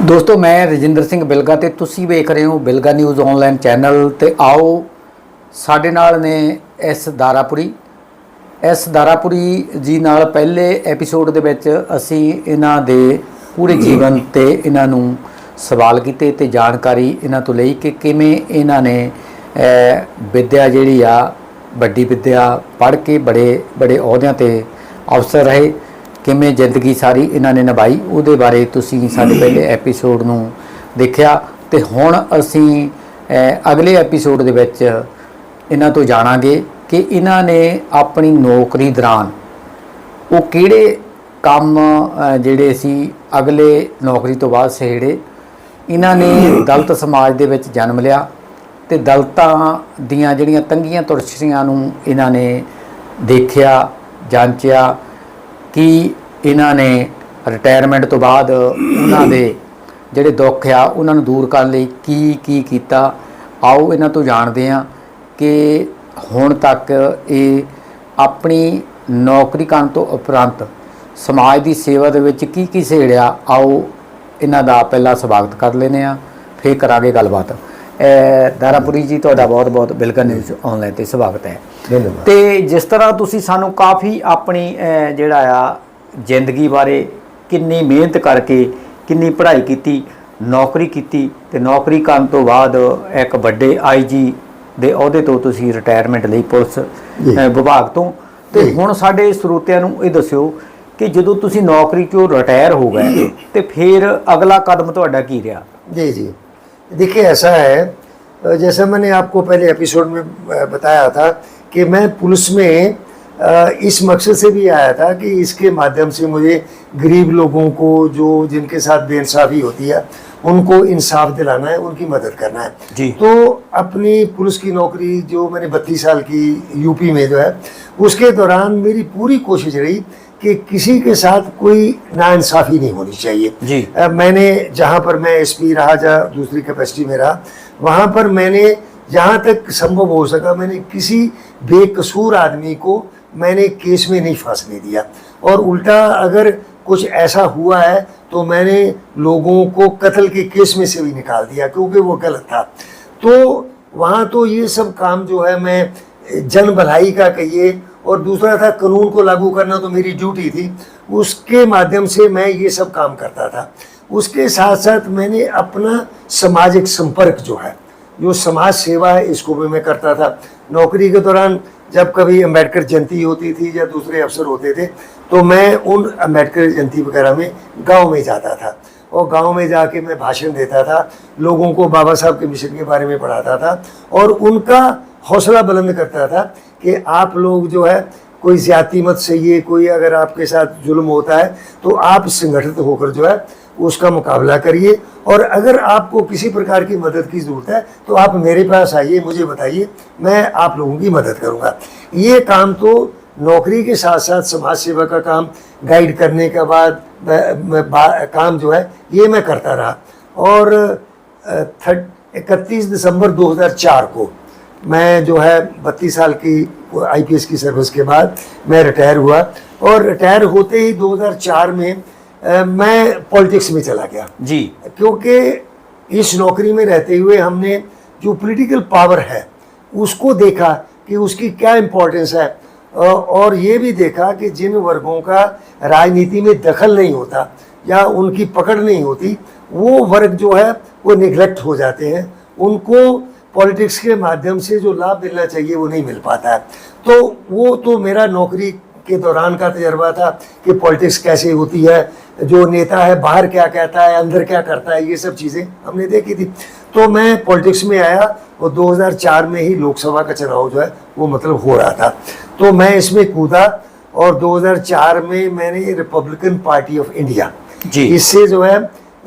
दोस्तों मैं रजिंदर सिंह बिलगा ते तुसी वेख रहे हो बिलगा न्यूज़ ऑनलाइन चैनल। ते आओ साडे नाल ने एस दारापुरी जी नाल पहले एपीसोड दे विच असी इन्हां दे पूरे जीवन ते इन्हां नूं सवाल कीते ते जानकारी इन्हां तो लई कि किवें इन्हां ने विद्या जिहड़ी आ वड्डी विद्या पढ़ के बड़े बड़े अहुदियां ते अफसर रहे, किमें जिंदगी सारी इन्हां ने निभाई उहदे बारे तुसीं साडे पहले एपीसोड नूं देखिया। ते हुण असीं अगले एपीसोड दे विच इन्हां तो जाणांगे कि इन्हां ने अपनी नौकरी दौरान वो किहड़े काम जिहड़े सी अगले नौकरी तो बाद सहेड़े। इन्हां ने दलित समाज दे विच जन्म लिया ते दलितां दीआं जिहड़ियां तंगियां तुरछियां नूं इन्हां ने देखिया जांचिया कि इन्हां ने रिटायरमेंट तो बाद उन्हां दे जिहड़े दुख आ उन्हां नूं दूर करन लई की कीता। आओ इन्हां तो जाणदे हां कि हुण तक ये अपनी नौकरी करन तो उपरंत समाज की सेवा दे विच की सहेड़िया। आओ इन्हां दा पहला स्वागत कर लैने आ, फिर करांगे गलबात। दारापुरी जी तुहाडा बहुत बहुत बिलगा न्यूज़ ऑनलाइन ते स्वागत है। तो जिस तरह तुसी सानू काफ़ी अपनी जिहड़ा आ जिंदगी बारे किन्नी मेहनत करके किन्नी पढ़ाई की नौकरी की ते नौकरी करन तो बाद एक बड़े IG दे अहुदे तो तुसी रिटायरमेंट लई पुलिस विभाग तो ते हुण साडे श्रोतिਆਂ ਨੂੰ ਇਹ ਦੱਸਿਓ कि ਜਦੋਂ ਤੁਸੀਂ नौकरी चों रिटायर हो गए तो फिर अगला कदम तुहाडा की रहा? जी जी देखिए, ऐसा है जैसा मैंने आपको पहले एपिसोड में बताया था कि मैं पुलिस में इस मकसद से भी आया था कि इसके माध्यम से मुझे गरीब लोगों को जो जिनके साथ बेइंसाफ़ी होती है उनको इंसाफ दिलाना है, उनकी मदद करना है जी। तो अपनी पुलिस की नौकरी जो मैंने 32 साल की यूपी में जो है उसके दौरान मेरी पूरी कोशिश रही कि किसी के साथ कोई नाइंसाफ़ी नहीं होनी चाहिए जी। मैंने जहाँ पर मैं SP रहा, जहाँ दूसरी कैपेसिटी में रहा, वहाँ पर मैंने जहाँ तक संभव हो सका मैंने किसी बेकसूर आदमी को मैंने केस में नहीं फंसने दिया, और उल्टा अगर कुछ ऐसा हुआ है तो मैंने लोगों को कत्ल के केस में से भी निकाल दिया क्योंकि वो गलत था। तो वहाँ तो ये सब काम जो है मैं जन भलाई का कहिए, और दूसरा था कानून को लागू करना तो मेरी ड्यूटी थी, उसके माध्यम से मैं ये सब काम करता था। उसके साथ साथ मैंने अपना सामाजिक संपर्क जो है, जो समाज सेवा है, इसको भी मैं करता था। नौकरी के दौरान जब कभी अम्बेडकर जयंती होती थी या दूसरे अवसर होते थे तो मैं उन अम्बेडकर जयंती वगैरह में गांव में जाता था, और गांव में जाके मैं भाषण देता था, लोगों को बाबा साहब के मिशन के बारे में पढ़ाता था, और उनका हौसला बुलंद करता था कि आप लोग जो है कोई ज़्यादती मत सहिए, कोई अगर आपके साथ जुल्म होता है तो आप संगठित होकर जो है उसका मुकाबला करिए, और अगर आपको किसी प्रकार की मदद की ज़रूरत है तो आप मेरे पास आइए, मुझे बताइए, मैं आप लोगों की मदद करूँगा। ये काम तो नौकरी के साथ साथ समाज सेवा का काम, गाइड करने के बाद काम जो है ये मैं करता रहा। और 31 दिसंबर 2004 को मैं जो है 32 साल की IPS की सर्विस के बाद मैं रिटायर हुआ, और रिटायर होते ही 2004 में मैं पॉलिटिक्स में चला गया जी। क्योंकि इस नौकरी में रहते हुए हमने जो पॉलिटिकल पावर है उसको देखा कि उसकी क्या इम्पोर्टेंस है, और ये भी देखा कि जिन वर्गों का राजनीति में दखल नहीं होता या उनकी पकड़ नहीं होती वो वर्ग जो है वो निगलेक्ट हो जाते हैं, उनको पॉलिटिक्स के माध्यम से जो लाभ मिलना चाहिए वो नहीं मिल पाता है। तो वो तो मेरा नौकरी के दौरान का तजर्बा था कि पॉलिटिक्स कैसे होती है, जो नेता है बाहर क्या कहता है, अंदर क्या करता है, ये सब चीज़ें हमने देखी थी। तो मैं पॉलिटिक्स में आया, और 2004 में ही लोकसभा का चुनाव जो है वो मतलब हो रहा था, तो मैं इसमें कूदा, और 2004 में मैंने रिपब्लिकन पार्टी ऑफ इंडिया जी, इससे इससे जो है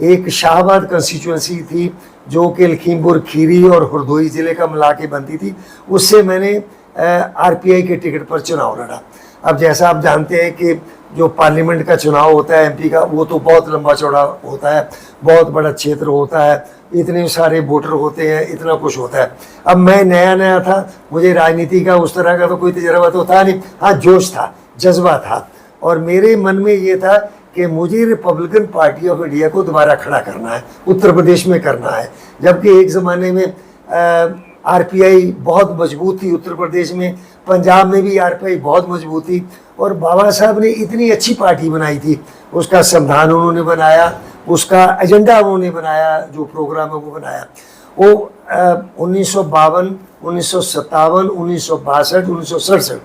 एक शाहबाद कंस्टिट्यूंसी थी जो कि लखीमपुर खीरी और हरदोई ज़िले का मिला के बनती थी, उससे मैंने RPI के टिकट पर चुनाव लड़ा। अब जैसा आप जानते हैं कि जो पार्लियामेंट का चुनाव होता है MP का, वो तो बहुत लंबा चौड़ा होता है, बहुत बड़ा क्षेत्र होता है, इतने सारे वोटर होते हैं, इतना कुछ होता है। अब मैं नया नया था, मुझे राजनीति का उस तरह का तो कोई तजर्बा तो था नहीं, हाँ जोश था, जज्बा था, और मेरे मन में ये था कि मुझे रिपब्लिकन पार्टी ऑफ इंडिया को दोबारा खड़ा करना है, उत्तर प्रदेश में करना है। जबकि एक ज़माने में आरपीआई बहुत मजबूत थी उत्तर प्रदेश में, पंजाब में भी आरपीआई बहुत मजबूत थी, और बाबा साहब ने इतनी अच्छी पार्टी बनाई थी, उसका संविधान उन्होंने बनाया, उसका एजेंडा उन्होंने बनाया, जो प्रोग्राम है वो बनाया। वो 1952, 1957, 1962, 1967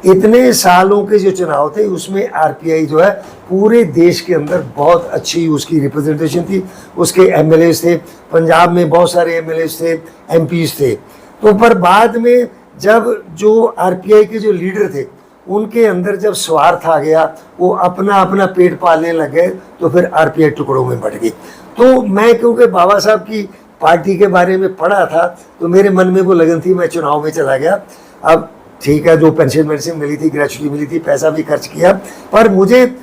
इतने सालों के जो चुनाव थे उसमें आरपीआई जो है पूरे देश के अंदर बहुत अच्छी उसकी रिप्रेजेंटेशन थी। उसके एमएलएस थे, पंजाब में बहुत सारे एमएलएस थे, एमपीज थे। तो पर बाद में जब जो आरपीआई के जो लीडर थे उनके अंदर जब स्वार्थ आ गया, वो अपना अपना पेट पालने लग गए, तो फिर आरपीआई टुकड़ों में बट गई। तो मैं क्योंकि बाबा साहब की पार्टी के बारे में पढ़ा था तो मेरे मन में वो लगन थी, मैं चुनाव में चला गया। अब ठीक है, जो पेंशन मिली थी, ग्रेचुटी मिली थी, पैसा भी खर्च किया, पर मुझे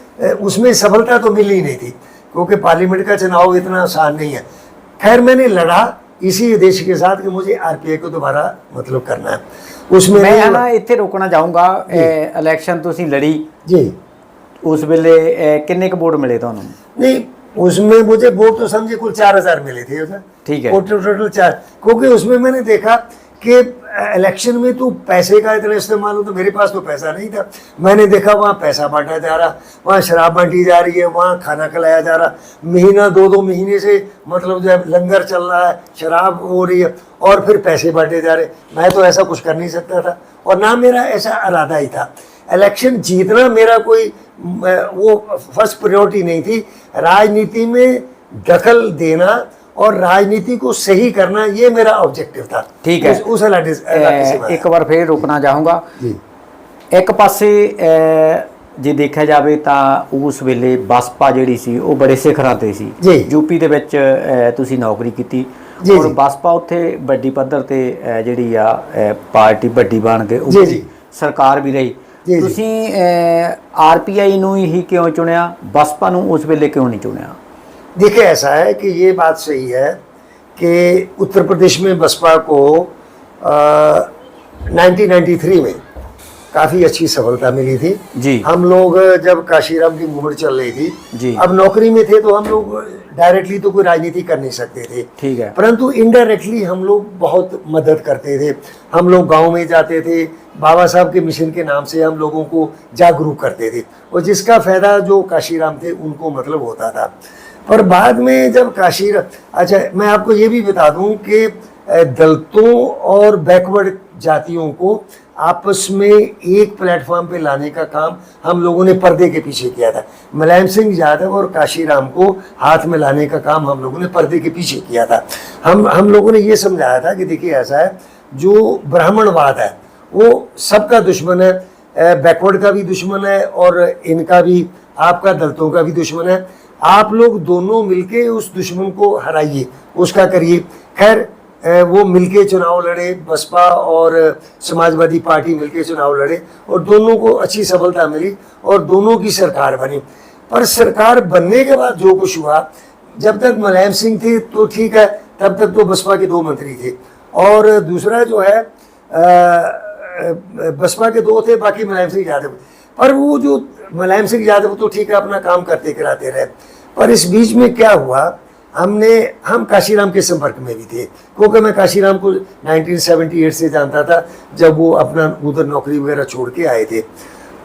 उसमें सफलता तो मिली ही नहीं थी, क्योंकि पार्लियामेंट का चुनाव इतना आसान नहीं है। खैर मैंने लड़ा इसी उद्देश्य के साथ कि मुझे आरपीआई को दोबारा मतलब करना है। उसमें मैं ना इत्थे रोकना चाहूँगा, इलेक्शन तुसीं लड़ी जी, उस वेले किन्ने क वोट मिले तुहानूं? नहीं उसमें मुझे वोट तो समझे कुल 4000 मिले थे उधर। ठीक है, टोटल 4, क्योंकि उसमें मैंने देखा कि इलेक्शन में तो पैसे का इतना इस्तेमाल हो, तो मेरे पास तो पैसा नहीं था। मैंने देखा वहाँ पैसा बांटा जा रहा, वहाँ शराब बांटी जा रही है, वहाँ खाना खिलाया जा रहा, महीना 2-2 महीने से मतलब जो है लंगर चल रहा है, शराब हो रही है और फिर पैसे बांटे जा रहे। मैं तो ऐसा कुछ कर नहीं सकता था, और ना मेरा ऐसा इरादा ही था। इलेक्शन जीतना मेरा कोई वो फर्स्ट प्रायोरिटी नहीं थी। राजनीति में दखल देना और राजनीति को सही करना, ये मेरा ऑब्जेक्टिव था। ठीक है, उस इलाके से एक बार फिर रोकना चाहूँगा जी। एक पासे ਜੇ ਦੇਖਿਆ ਜਾਵੇ ਤਾਂ ਉਸ ਵੇਲੇ ਬਸਪਾ ਜਿਹੜੀ ਸੀ ਉਹ ਬੜੇ ਸਿਖਰਾਂ ਤੇ ਸੀ ਯੂਪੀ ਦੇ ਵਿੱਚ ਤੁਸੀਂ ਨੌਕਰੀ ਕੀਤੀ ਔਰ ਬਸਪਾ ਉੱਥੇ ਵੱਡੀ ਪੱਧਰ ਤੇ ਜਿਹੜੀ ਆ ਪਾਰਟੀ ਵੱਡੀ ਬਣ ਕੇ ਉੱਪਰ ਸਰਕਾਰ ਵੀ ਰਹੀ ਤੁਸੀਂ ਆਰਪੀਆਈ ਨੂੰ ਹੀ ਕਿਉਂ ਚੁਣਿਆ ਬਸਪਾ ਨੂੰ ਉਸ ਵੇਲੇ क्यों नहीं चुनिया? देखिए ऐसा है कि ये बात सही है कि उत्तर प्रदेश में बसपा को 1993 में काफ़ी अच्छी सफलता मिली थी जी। हम लोग जब काशीराम की मूवमेंट चल रही थी जी, अब नौकरी में थे तो हम लोग डायरेक्टली तो कोई राजनीति कर नहीं सकते थे, ठीक है, परंतु इनडायरेक्टली हम लोग बहुत मदद करते थे। हम लोग गांव में जाते थे, बाबा साहब के मिशन के नाम से हम लोगों को जागरूक करते थे, और जिसका फायदा जो काशीराम थे उनको मतलब होता था। पर बाद में जब अच्छा मैं आपको ये भी बता दूं कि दलितों और बैकवर्ड जातियों को आपस में एक प्लेटफॉर्म पे लाने का काम हम लोगों ने पर्दे के पीछे किया था। मुलायम सिंह यादव और काशीराम को हाथ में लाने का काम हम लोगों ने पर्दे के पीछे किया था। हम लोगों ने ये समझाया था कि देखिए ऐसा है, जो ब्राह्मणवाद है वो सबका दुश्मन है, बैकवर्ड का भी दुश्मन है और इनका भी, आपका दलितों का भी दुश्मन है। आप लोग दोनों मिलके उस दुश्मन को हराइए, उसका करिए। खैर वो मिलके चुनाव लड़े, बसपा और समाजवादी पार्टी मिलके चुनाव लड़े और दोनों को अच्छी सफलता मिली और दोनों की सरकार बनी। पर सरकार बनने के बाद जो कुछ हुआ, जब तक मुलायम सिंह थे तो ठीक है, तब तक तो बसपा के 2 मंत्री थे, और दूसरा जो है बसपा के 2 थे, बाकी मुलायम सिंह यादव। पर वो जो मुलायम सिंह यादव तो ठीक है अपना काम करते कराते रहे, पर इस बीच में क्या हुआ, हम काशीराम के संपर्क में भी थे, क्योंकि मैं काशीराम को 1978 से जानता था, जब वो अपना उधर नौकरी वगैरह छोड़ के आए थे।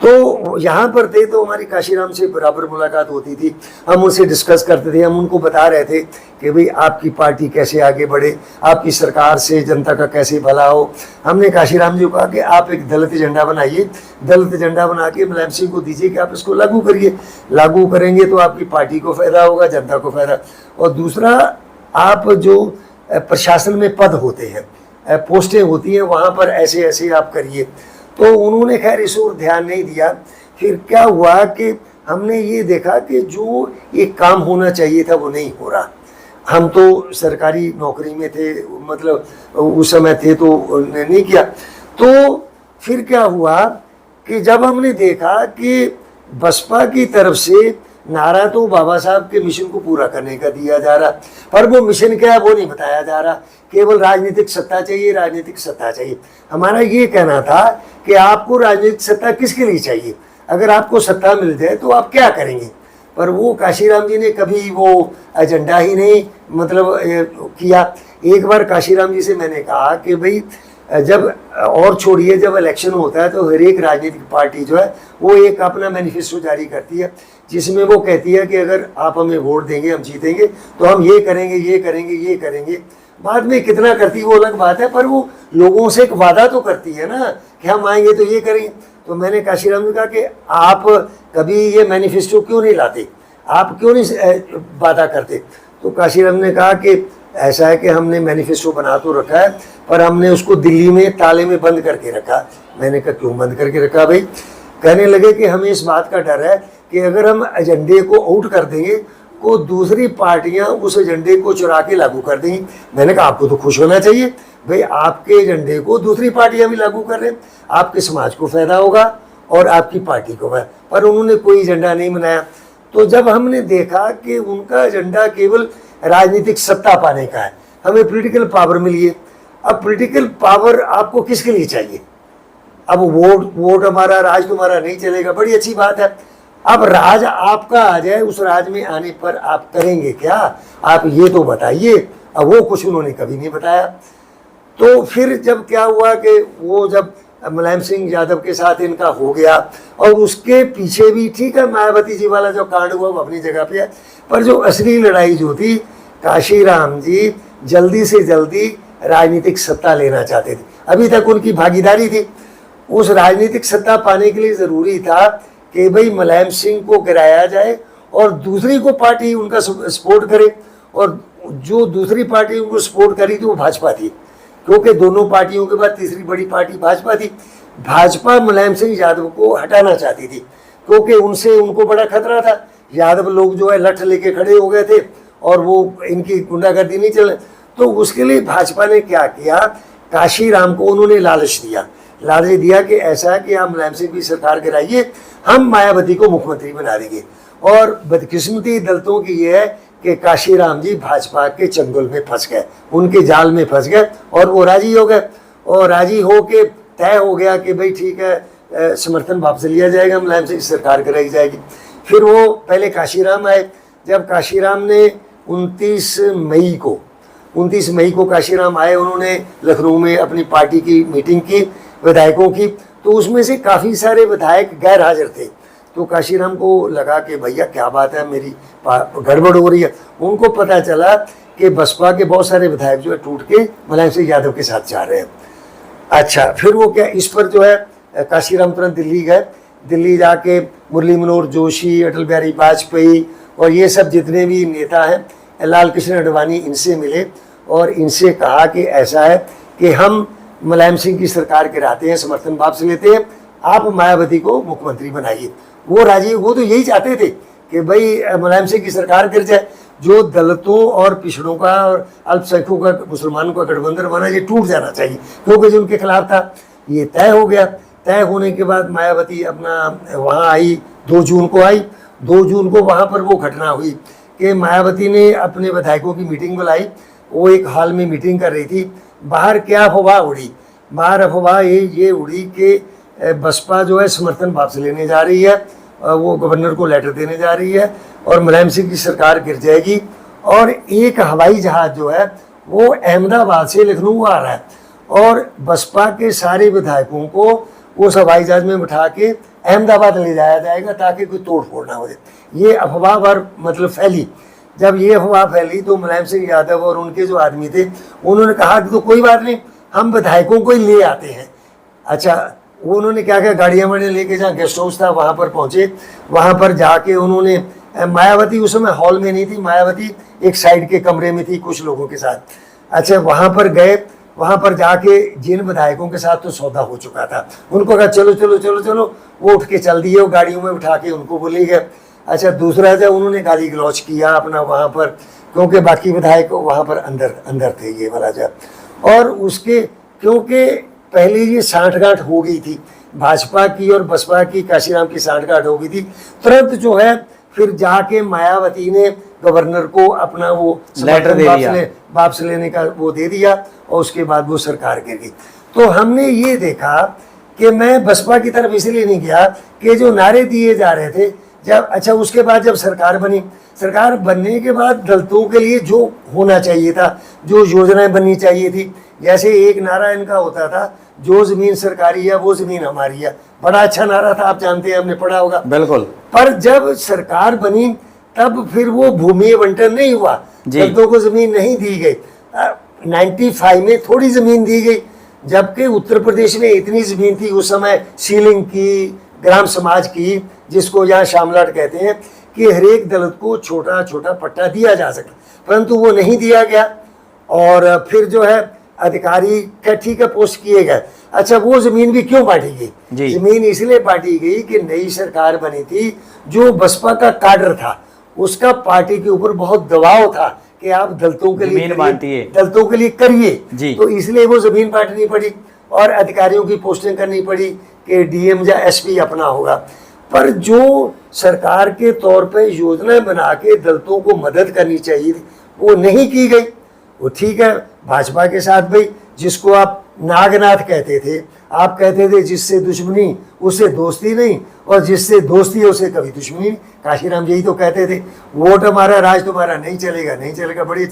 तो यहाँ पर थे तो हमारी काशीराम से बराबर मुलाकात होती थी, हम उनसे डिस्कस करते थे, हम उनको बता रहे थे कि भाई आपकी पार्टी कैसे आगे बढ़े, आपकी सरकार से जनता का कैसे भला हो। हमने काशीराम जी को कहा कि आप एक दलित एजेंडा बनाइए, दलित एजेंडा बना के मुलायम सिंह को दीजिए कि आप इसको लागू करिए, लागू करेंगे तो आपकी पार्टी को फ़ायदा होगा, जनता को फ़ायदा। और दूसरा, आप जो प्रशासन में पद होते हैं, पोस्टें होती हैं, वहाँ पर ऐसे ऐसे आप करिए। तो उन्होंने खैर इस ओर ध्यान नहीं दिया। फिर क्या हुआ कि हमने ये देखा कि जो एक काम होना चाहिए था वो नहीं हो रहा। हम तो सरकारी नौकरी में थे, मतलब उस समय थे तो नहीं किया। तो फिर क्या हुआ कि जब हमने देखा कि बसपा की तरफ से नारा तो बाबा साहब के मिशन को पूरा करने का दिया जा रहा, पर वो मिशन क्या है वो नहीं बताया जा रहा, केवल राजनीतिक सत्ता चाहिए, राजनीतिक सत्ता चाहिए। हमारा ये कहना था कि आपको राजनीतिक सत्ता किसके लिए चाहिए, अगर आपको सत्ता मिल जाए तो आप क्या करेंगे। पर वो काशीराम जी ने कभी वो एजेंडा ही नहीं मतलब किया। एक बार काशीराम जी से मैंने कहा कि भाई जब और छोड़िए, जब इलेक्शन होता है तो हर एक राजनीतिक पार्टी जो है वो एक अपना मैनिफेस्टो जारी करती है, जिसमें वो कहती है कि अगर आप हमें वोट देंगे हम जीतेंगे तो हम ये करेंगे ये करेंगे ये करेंगे। बाद में कितना करती है वो अलग बात है, पर वो लोगों से एक वादा तो करती है ना कि हम आएंगे तो ये करेंगे। तो मैंने काशीराम ने कहा कि आप कभी ये मैनिफेस्टो क्यों नहीं लाते, आप क्यों नहीं वादा करते। तो काशीराम ने कहा कि ऐसा है कि हमने मैनिफेस्टो बना तो रखा है, पर हमने उसको दिल्ली में ताले में बंद करके रखा। मैंने कहा क्यों बंद करके रखा भाई। कहने लगे कि हमें इस बात का डर है कि अगर हम एजेंडे को आउट कर देंगे तो दूसरी पार्टियां उस एजेंडे को चुरा के लागू कर देंगी। मैंने कहा आपको तो खुश होना चाहिए भाई, आपके एजेंडे को दूसरी पार्टियां भी लागू कर रहे हैं, आपके समाज को फायदा होगा और आपकी पार्टी को है। पर उन्होंने कोई एजेंडा नहीं बनाया। तो जब हमने देखा कि उनका एजेंडा केवल राजनीतिक सत्ता पाने का है, हमें पॉलिटिकल पावर मिली है। अब पॉलिटिकल पावर आपको किसके लिए चाहिए? अब वोट हमारा, राज तुम्हारा नहीं चलेगा, बड़ी अच्छी बात है। अब राज आपका आ जाए, उस राज में आने पर आप करेंगे क्या, आप ये तो बताइए। अब वो कुछ उन्होंने कभी नहीं बताया। तो फिर जब क्या हुआ कि वो जब मुलायम सिंह यादव के साथ इनका हो गया, और उसके पीछे भी ठीक है मायावती जी वाला जो कांड हुआ वो अपनी जगह पे है, पर जो असली लड़ाई जो थी, काशीराम जी जल्दी से जल्दी राजनीतिक सत्ता लेना चाहते थे। अभी तक उनकी भागीदारी थी। उस राजनीतिक सत्ता पाने के लिए ज़रूरी था कि भाई मुलायम सिंह को गिराया जाए और दूसरी को पार्टी उनका सपोर्ट करे, और जो दूसरी पार्टी उनको सपोर्ट करी थी वो भाजपा थी, क्योंकि दोनों पार्टियों के बाद तीसरी बड़ी पार्टी भाजपा थी। भाजपा मुलायम सिंह यादव को हटाना चाहती थी, क्योंकि उनसे उनको बड़ा खतरा था। यादव लोग जो है लठ लेके खड़े हो गए थे और वो इनकी गुंडागर्दी नहीं चले। तो उसके लिए भाजपा ने क्या किया, काशीराम को उन्होंने लालच दिया कि ऐसा है कि आप मुलायम सिंह की सरकार गिराइए, हम मायावती को मुख्यमंत्री बना देंगे। और बदकिस्मती दलितों की ये है कि काशीराम जी भाजपा के चंगुल में फंस गए, उनके जाल में फंस गए, और वो राजी हो गए। और राजी हो के तय हो गया कि भाई ठीक है, समर्थन वापस लिया जाएगा, मुलायम सिंह की सरकार कराई जाएगी। फिर वो पहले काशीराम आए। जब काशीराम ने 29 मई को काशीराम आए, उन्होंने लखनऊ में अपनी पार्टी की मीटिंग की विधायकों की, तो उसमें से काफ़ी सारे विधायक गैर हाजिर थे। तो काशीराम को लगा कि भैया क्या बात है, मेरी गड़बड़ हो रही है। उनको पता चला कि बसपा के बहुत सारे विधायक जो है टूट के मुलायम सिंह यादव के साथ जा रहे हैं। अच्छा, फिर वो क्या, इस पर जो है काशीराम तुरंत दिल्ली गए। दिल्ली जाके मुरली मनोहर जोशी, अटल बिहारी वाजपेयी और ये सब जितने भी नेता हैं, लाल कृष्ण आडवाणी, इनसे मिले और इनसे कहा कि ऐसा है कि हम मुलायम सिंह की सरकार गिराते हैं, समर्थन वापस लेते हैं, आप मायावती को मुख्यमंत्री बनाइए। वो राजी, वो तो यही चाहते थे कि भाई मुलायम सिंह की सरकार गिर जाए। जो दलितों और पिछड़ों का और अल्पसंख्यकों का, मुसलमानों का गठबंधन बना, ये टूट जाना चाहिए, क्योंकि जो उनके खिलाफ था ये तय हो गया। तय होने के बाद मायावती अपना वहाँ आई, 2 जून को आई। 2 जून को वहाँ पर वो घटना हुई कि मायावती ने अपने विधायकों की मीटिंग बुलाई। वो एक हॉल में मीटिंग कर रही थी। बाहर क्या अफवाह उड़ी, बाहर अफवाह ये उड़ी कि बसपा जो है समर्थन वापस लेने जा रही है, वो गवर्नर को लेटर देने जा रही है और मुलायम सिंह की सरकार गिर जाएगी। और एक हवाई जहाज़ जो है वो अहमदाबाद से लखनऊ आ रहा है और बसपा के सारे विधायकों को उस हवाई जहाज़ में बिठा के अहमदाबाद ले जाया जाएगा ताकि कोई तोड़ फोड़ ना हो जाए। ये अफवाह पर मतलब फैली। जब ये अफवाह फैली तो मुलायम सिंह यादव और उनके जो आदमी थे उन्होंने कहा कि तो कोई बात नहीं, हम विधायकों को ही ले आते हैं। अच्छा, वो उन्होंने क्या किया, गाड़ियाँ वाड़ियाँ लेके जहाँ गेस्ट हाउस था वहाँ पर पहुँचे। वहाँ पर जाके उन्होंने, मायावती उस समय हॉल में नहीं थी, मायावती एक साइड के कमरे में थी कुछ लोगों के साथ। अच्छा, वहाँ पर गए, वहाँ पर जाके जिन विधायकों के साथ तो सौदा हो चुका था उनको कहा चलो चलो चलो चलो, वो उठ के चल दिए, वो गाड़ियों में उठा के उनको बोले गए। अच्छा, दूसरा जब उन्होंने गाली गलौज किया अपना वहाँ पर, क्योंकि बाकी विधायक वहाँ पर अंदर थे ये वाला जब। और उसके क्योंकि पहले ये सांठगांठ हो गई थी भाजपा की और बसपा की, काशीराम की सांठगांठ हो गई थी, तुरंत जो है फिर जाके मायावती ने गवर्नर को अपना वो लेटर दे दिया, वापस लेने का वो दे दिया और उसके बाद वो सरकार गिर गई। तो हमने ये देखा कि मैं बसपा की तरफ इसलिए नहीं गया कि जो नारे दिए जा रहे थे जब अच्छा उसके बाद जब सरकार बनी, सरकार बनने के बाद दलितों के लिए जो होना चाहिए था, जो योजनाएं बननी चाहिए थी, जैसे एक नारा इनका होता था, जो जमीन सरकारी है वो जमीन हमारी है। बड़ा अच्छा नारा था, आप जानते हैं, हमने पढ़ा होगा। बिल्कुल। पर जब सरकार बनी तब फिर वो भूमि बंटन नहीं हुआ, दलितों को जमीन नहीं दी गई। 95 में थोड़ी जमीन दी गई, जबकि उत्तर प्रदेश में इतनी जमीन थी उस समय, सीलिंग की, ग्राम समाज की, जिसको यहाँ शामलाट कहते हैं, कि हर एक दलित को छोटा छोटा पट्टा दिया जा सकता, परंतु वो नहीं दिया गया। और फिर जो है अधिकारी क्या ठीक है पोस्ट किए गए। अच्छा वो जमीन भी क्यों बांटी गई? जमीन इसलिए बांटी गई कि नई सरकार बनी थी, जो बसपा का काडर था उसका पार्टी के ऊपर बहुत दबाव था कि आप दलितों के लिए दलितों के लिए करिए, तो इसलिए वो जमीन बांटनी पड़ी और अधिकारियों की पोस्टिंग करनी पड़ी कि डीएम या एसपी अपना होगा। पर जो सरकार के तौर पे योजनाएं बना के दलितों को मदद करनी चाहिए थी वो नहीं की गई। वो ठीक है, भाजपा के साथ भाई जिसको आप नागनाथ कहते थे, आप कहते थे जिससे दुश्मनी उससे दोस्ती नहीं, और जिससे दोस्ती है उससे कभी दुश्मनी नहीं। काशीराम यही तो कहते थे, वोट हमारा राज तुम्हारा नहीं चलेगा, नहीं चलेगा, बड़ी।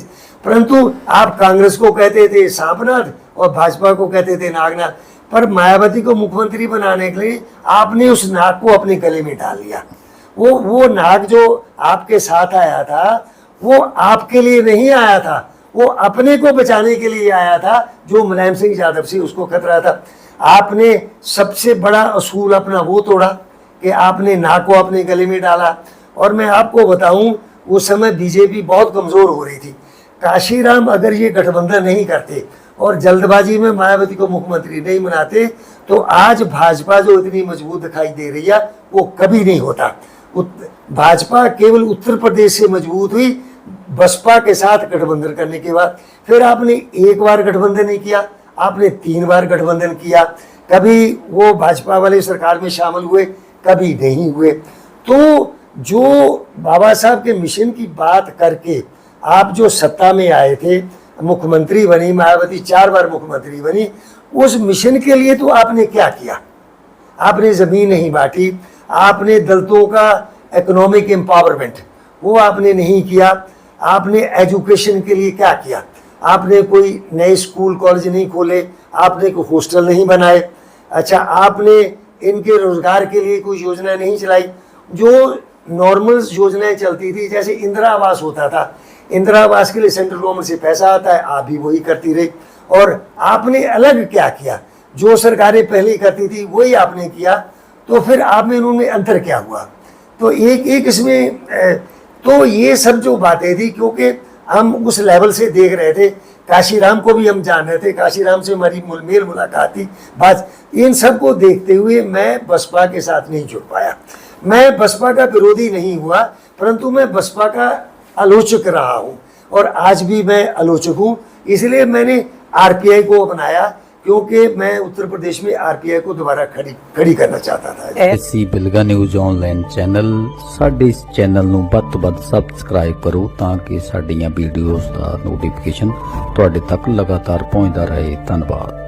परंतु आप कांग्रेस को कहते थे सांपनाथ और भाजपा को कहते थे नागनाथ। पर मायावती को मुख्यमंत्री बनाने के लिए आपने उस नाग को अपने गले में डाल लिया। वो नाग जो आपके साथ आया था वो आपके लिए नहीं आया था, वो अपने को बचाने के लिए आया था, जो मुलायम सिंह यादव से उसको खतरा था। आपने सबसे बड़ा असूल अपना वो तोड़ा कि आपने नाग को अपने गले में डाला। और मैं आपको बताऊं उस समय बीजेपी बहुत कमजोर हो रही थी। काशीराम अगर ये गठबंधन नहीं करते और जल्दबाजी में मायावती को मुख्यमंत्री नहीं बनाते तो आज भाजपा जो इतनी मजबूत दिखाई दे रही है वो कभी नहीं होता। भाजपा केवल उत्तर प्रदेश से मजबूत हुई बसपा के साथ गठबंधन करने के बाद। फिर आपने एक बार गठबंधन नहीं किया, आपने 3 बार गठबंधन किया। कभी वो भाजपा वाले सरकार में शामिल हुए, कभी नहीं हुए। तो जो बाबा साहब के मिशन की बात करके आप जो सत्ता में आए थे, मुख्यमंत्री बनी मायावती, 4 बार मुख्यमंत्री बनी, उस मिशन के लिए तो आपने क्या किया? आपने जमीन नहीं बांटी, आपने दलितों का इकोनॉमिक एम्पावरमेंट वो आपने नहीं किया। आपने एजुकेशन के लिए क्या किया? आपने कोई नए स्कूल कॉलेज नहीं खोले, आपने कोई हॉस्टल नहीं बनाए। अच्छा आपने इनके रोजगार के लिए कोई योजना नहीं चलाई। जो नॉर्मल योजनाएं चलती थी, जैसे इंदिरा आवास होता था, इंदिरा आवास के लिए सेंट्रल गवर्नमेंट से पैसा आता है, आप भी वही करती रही। और आपने अलग क्या किया? जो सरकारें पहले करती थी वही आपने किया। तो फिर आप में उनमें अंतर क्या हुआ? तो एक इसमें तो ये सब जो बातें थी, क्योंकि हम उस लेवल से देख रहे थे, काशीराम को भी हम जान रहे थे, काशीराम से हमारी मेल मुलाकात थी, बस इन सब को देखते हुए मैं बसपा के साथ नहीं जुड़ पाया। मैं बसपा का विरोधी नहीं हुआ, परंतु मैं बसपा का आलोचक रहा हूँ और आज भी मैं आलोचक हूँ। इसलिए मैंने आरपीआई को बनाया, क्योंकि मैं उत्तर प्रदेश में आरपीआई को दोबारा खड़ी करना चाहता था। AC Bilga news online channel, साडे इस चैनल ਨੂੰ ਵੱਧ ਤੋਂ ਵੱਧ ਸਬਸਕ੍ਰਾਈਬ ਕਰੋ ਤਾਂ ਕਿ ਸਾਡੀਆਂ ਵੀਡੀਓਜ਼ ਦਾ ਨੋਟੀਫਿਕੇਸ਼ਨ ਤੁਹਾਡੇ ਤੱਕ ਲਗਾਤਾਰ ਪਹੁੰਚਦਾ ਰਹੇ। ਧੰਨਵਾਦ।